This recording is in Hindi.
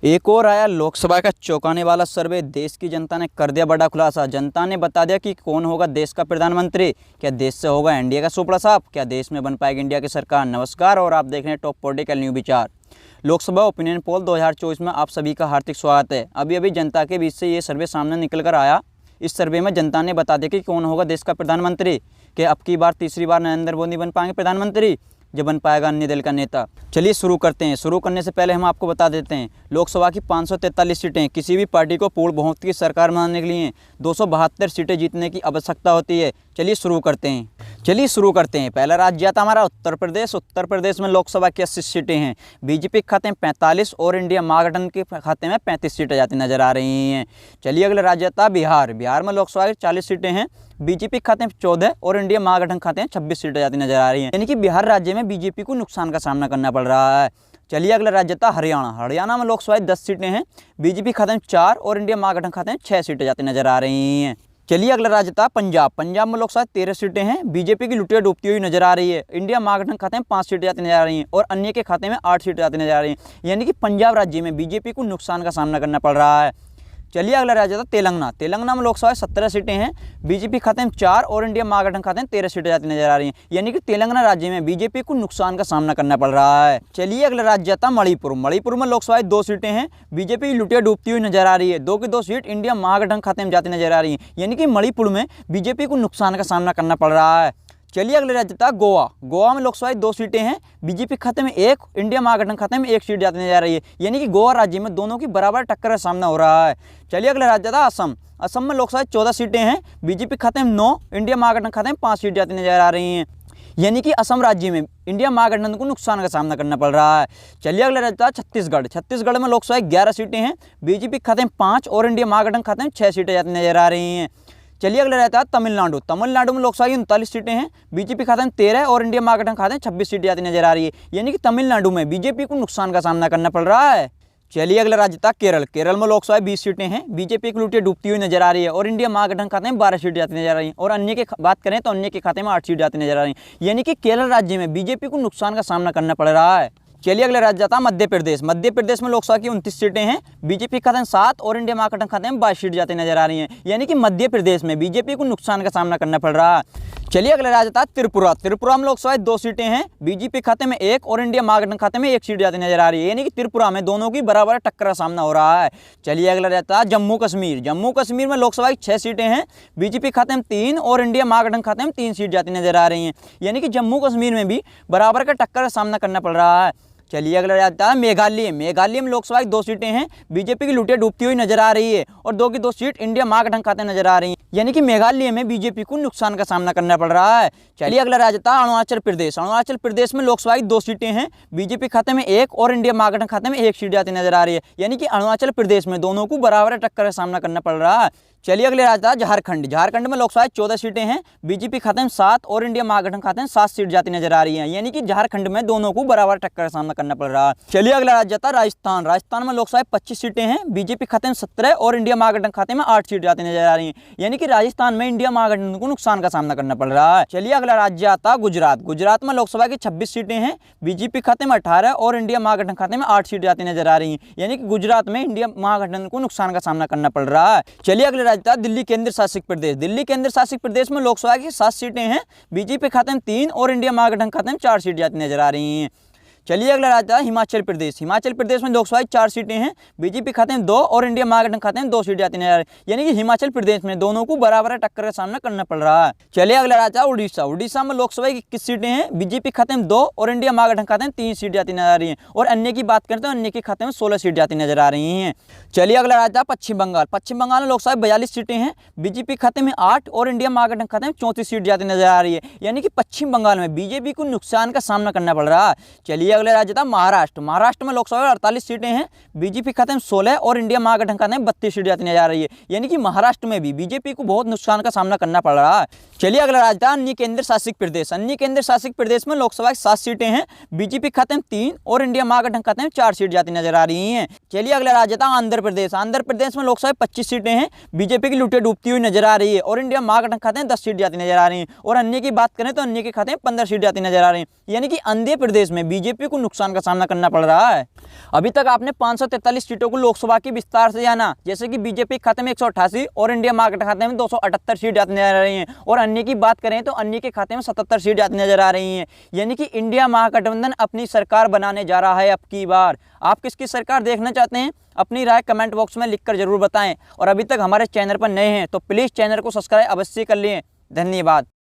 एक और आया लोकसभा का चौंकाने वाला सर्वे। देश की जनता ने कर दिया बड़ा खुलासा। जनता ने बता दिया कि कौन होगा देश का प्रधानमंत्री। क्या देश से होगा एनडीए का सुपड़ा साफ? क्या देश में बन पाएगी इंडिया की सरकार? नमस्कार और आप देख रहे हैं टॉप पॉलिटिकल न्यूज़ विचार। लोकसभा ओपिनियन पोल 2024 में आप सभी का हार्दिक स्वागत है। अभी जनता के बीच से ये सर्वे सामने निकल कर आया। इस सर्वे में जनता ने बता दिया कि कौन होगा देश का प्रधानमंत्री। क्या अब की बार तीसरी बार नरेंद्र मोदी बन पाएंगे प्रधानमंत्री, जब बन पाएगा अन्य दल का नेता। चलिए शुरू करते हैं। शुरू करने से पहले हम आपको बता देते हैं लोकसभा की 543 सीटें किसी भी पार्टी को पूर्ण बहुमत की सरकार बनाने के लिए 272 सीटें जीतने की आवश्यकता होती है। चलिए शुरू करते हैं। पहला राज्य आता हमारा उत्तर प्रदेश। उत्तर प्रदेश में लोकसभा की 80 सीटें हैं। बीजेपी के खाते में 45 और इंडिया महागठबंधन के खाते में 35 सीटें जाती नजर आ रही हैं। चलिए अगला राज्य आता बिहार। बिहार में लोकसभा की 40 सीटें हैं। बीजेपी के खाते में 14 और इंडिया महागठबंधन खाते में 26 सीटें जाती नजर आ रही हैं। यानी कि बिहार राज्य में बीजेपी को नुकसान का सामना करना पड़ रहा है। चलिए अगला राज्य था हरियाणा। हरियाणा में लोकसभा 10 सीटें हैं। बीजेपी खाते में 4 और इंडिया महागठबंधन खाते में 6 सीटें जाती नजर आ रही हैं। चलिए अगला राज्य था पंजाब। पंजाब में लोकसभा 13 सीटें हैं। बीजेपी की लुटिया डूबती हुई नजर आ रही है। इंडिया महागठबंधन खाते में 5 सीटें जाती नजर आ रही हैं और अन्य के खाते में 8 सीटें जाती नजर आ रही हैं। यानी कि पंजाब राज्य में बीजेपी को नुकसान का सामना करना पड़ रहा है। चलिए अगला राज्य था तेलंगाना। तेलंगाना में लोकसभा 17 सीटें हैं। बीजेपी खाते में 4 और इंडिया महागठबंधन खाते में 13 सीटें जाती नजर आ रही हैं। यानी कि तेलंगाना राज्य में बीजेपी को नुकसान का सामना करना पड़ रहा है। चलिए अगला राज्य था मणिपुर। मणिपुर में लोकसभा 2 सीटें हैं। बीजेपी की लुटिया डूबती हुई नजर आ रही है। 2 की 2 सीट इंडिया महागठबंधन खाते में जाती नजर आ रही है। यानी कि मणिपुर में बीजेपी को नुकसान का सामना करना पड़ रहा है। चलिए अगले राज्य था गोवा। गोवा में लोकसभा 2 सीटें हैं। बीजेपी खाते में 1, इंडिया महागठबंधन खाते में 1 सीट जाती नजर आ रही है। यानी कि गोवा राज्य में दोनों की बराबर टक्कर का सामना हो रहा है। चलिए अगला राज्य था असम। असम में लोकसभा 14 सीटें हैं। बीजेपी खाते में 9, इंडिया महागठबंधन खाते में 5 सीट जाती नजर आ रही हैं। यानी कि असम राज्य में इंडिया महागठबंधन को नुकसान का सामना करना पड़ रहा है। चलिए अगला राज्य था छत्तीसगढ़। छत्तीसगढ़ में लोकसभा 11 सीटें हैं। बीजेपी खाते में 5 और इंडिया महागठबंधन खाते में 6 सीटें जाती नजर आ रही हैं। चलिए अगला रहता है तमिलनाडु। तमिलनाडु में लोकसभा की 39 सीटें हैं। बीजेपी खाते में 13 और इंडिया महागठबंधन खाते में 26 सीटें जाती नजर आ रही है। यानी कि तमिलनाडु में बीजेपी को नुकसान का सामना करना पड़ रहा है। चलिए अगला राज्य था केरल। केरल में लोकसभा 20 सीटें हैं। बीजेपी की लुटिया डूबती हुई नजर आ रही है और इंडिया महागठबंधन खाते में 12 सीटें जाती नजर आ रही हैं और अन्य की बात करें तो अन्य के खाते में 8 सीट जाती नजर आ रही हैं। यानी कि केरल राज्य में बीजेपी को नुकसान का सामना करना पड़ रहा है। चलिए अगला राज्य आता मध्य प्रदेश। मध्य प्रदेश में लोकसभा की 29 सीटें हैं। बीजेपी खाते में 7 और इंडिया महागठबंधन खाते में 22 सीट जाती नजर आ रही हैं। यानी कि मध्य प्रदेश में बीजेपी को नुकसान का सामना करना पड़ रहा है। चलिए अगला राज्य था त्रिपुरा। त्रिपुरा में लोकसभा 2 सीटें हैं। बीजेपी खाते में 1 और इंडिया महागठबंधन खाते में 1 सीट जाती नजर आ रही है। यानी कि त्रिपुरा में दोनों की बराबर टक्कर का सामना हो रहा है। चलिए अगला रहता है जम्मू कश्मीर। जम्मू कश्मीर में लोकसभा की 6 सीटें हैं। बीजेपी खाते में 3 और इंडिया महागठबंधन खाते में 3 सीट जाती नजर आ रही हैं। यानी कि जम्मू कश्मीर में भी बराबर का टक्कर का सामना करना पड़ रहा है। चलिए अगला जाता है मेघालय। मेघालय में लोकसभा की 2 सीटें हैं। बीजेपी की लुटिया डूबती हुई नजर आ रही है और 2 की 2 सीट इंडिया महागठबंधन खाते नजर आ रही हैं। यानी कि मेघालय में बीजेपी को नुकसान का सामना करना पड़ रहा है। चलिए अगला राज्य था अरुणाचल प्रदेश। अरुणाचल प्रदेश में लोकसभा की 2 सीटें हैं। बीजेपी खाते में 1 और इंडिया महागठबंधन खाते में 1 सीट जाती नजर आ रही है। यानी कि अरुणाचल प्रदेश में दोनों को बराबर टक्कर का सामना करना पड़ रहा है। चलिए अगले राज्य था झारखंड। झारखंड में लोकसभा 14 सीटें हैं। बीजेपी खाते में 7 और इंडिया महागठबंधन खाते में 7 सीट जाती नजर आ रही हैं। यानी कि झारखंड में दोनों को बराबर टक्कर का सामना करना पड़ रहा है। चलिए अगला राज्य था राजस्थान। राजस्थान में लोकसभा 25 सीटें हैं। बीजेपी खाते में 17 और इंडिया महागठबंधन खाते में 8 सीट जाती नजर आ रही हैं। यानी कि राजस्थान में इंडिया महागठबंधन को नुकसान का सामना करना पड़ रहा है। चलिए अगला राज्य आता गुजरात। गुजरात में लोकसभा की 26 सीटें हैं। बीजेपी खाते में 18 और इंडिया महागठबंधन खाते में 8 सीट जाती नजर आ रही हैं। यानी कि गुजरात में इंडिया महागठबंधन को नुकसान का सामना करना पड़ रहा है। चलिए अगले राज्य था दिल्ली केंद्र शासित प्रदेश। दिल्ली केंद्र शासित प्रदेश में लोकसभा की 7 सीटें हैं। बीजेपी खाते में 3 और इंडिया महागठबंधन खाते में 4 सीट जाती नजर आ रही हैं। चलिए अगला राज्य है हिमाचल प्रदेश। हिमाचल प्रदेश में लोकसभा 4 सीटें हैं। बीजेपी खाते में 2 और इंडिया महागठबंधन खाते में 2 सीट जाती नजर आ रही है। यानी कि हिमाचल प्रदेश में दोनों को बराबर टक्कर का सामना करना पड़ रहा है। चलिए अगला राज्य है उड़ीसा। उड़ीसा में लोकसभा की 21 सीटें हैं। बीजेपी खाते में 2 और इंडिया महागठबंधन खाते में 3 सीट जाती नजर आ रही है और अन्य की बात करते हैं अन्य के खाते में 16 सीट जाती नजर आ रही हैं। चलिए अगला राज्य है पश्चिम बंगाल। पश्चिम बंगाल में लोकसभा 42 सीटें हैं। बीजेपी खाते में 8 और इंडिया महागठबंधन खाते में 34 सीट जाती नजर आ रही है। यानी कि पश्चिम बंगाल में बीजेपी को नुकसान का सामना करना पड़ रहा है। चलिए अगला राज्य था महाराष्ट्र। महाराष्ट्र में लोकसभा 48 सीटें हैं। बीजेपी खाते में 16 और इंडिया महागठबंधन खाते में 32 सीट जाती नजर आ रही है। यानी कि महाराष्ट्र में भी बीजेपी को बहुत नुकसान का सामना करना पड़ रहा है। चलिए अगला राज्य था अन्य केंद्र शासित प्रदेश। अन्य केंद्र शासित प्रदेश में लोकसभा की 7 सीटें हैं। बीजेपी खाते में 3 और इंडिया महागठबंधन खाते में 4 सीट जाती नजर आ रही हैं। चलिए अगला राज्य था आंध्र प्रदेश। आंध्र प्रदेश में लोकसभा 25 सीटें हैं। बीजेपी की लुटिया डूबती हुई नजर आ रही है और इंडिया महागठबंधन खाते में 10 सीट जाती नजर आ रही हैं और अन्य की बात करें तो अन्य के खाते में 15 सीट जाती नजर आ रही हैं। यानी कि आंध्र प्रदेश में बीजेपी बीजेपी को नुकसान का सामना करना पड़ रहा है। अभी तक आपने 543 सीटों को लोकसभा की विस्तार से जाना, जैसे कि बीजेपी के खाते में 188 और इंडिया मार्केट खाते में 278 सीट जाती नजर आ रही हैं, और अन्य की बात करें तो अन्य के खाते में 77 सीट जाती नजर आ रही हैं। यानी कि इंडिया महागठबंधन अपनी सरकार बनाने जा रहा है अब की बार। आप किसकी सरकार देखना चाहते हैं? अपनी राय कमेंट बॉक्स में लिखकर जरूर बताएं, और अभी तक हमारे चैनल पर नए हैं तो प्लीज़ चैनल को सब्सक्राइब अवश्य कर लें। धन्यवाद।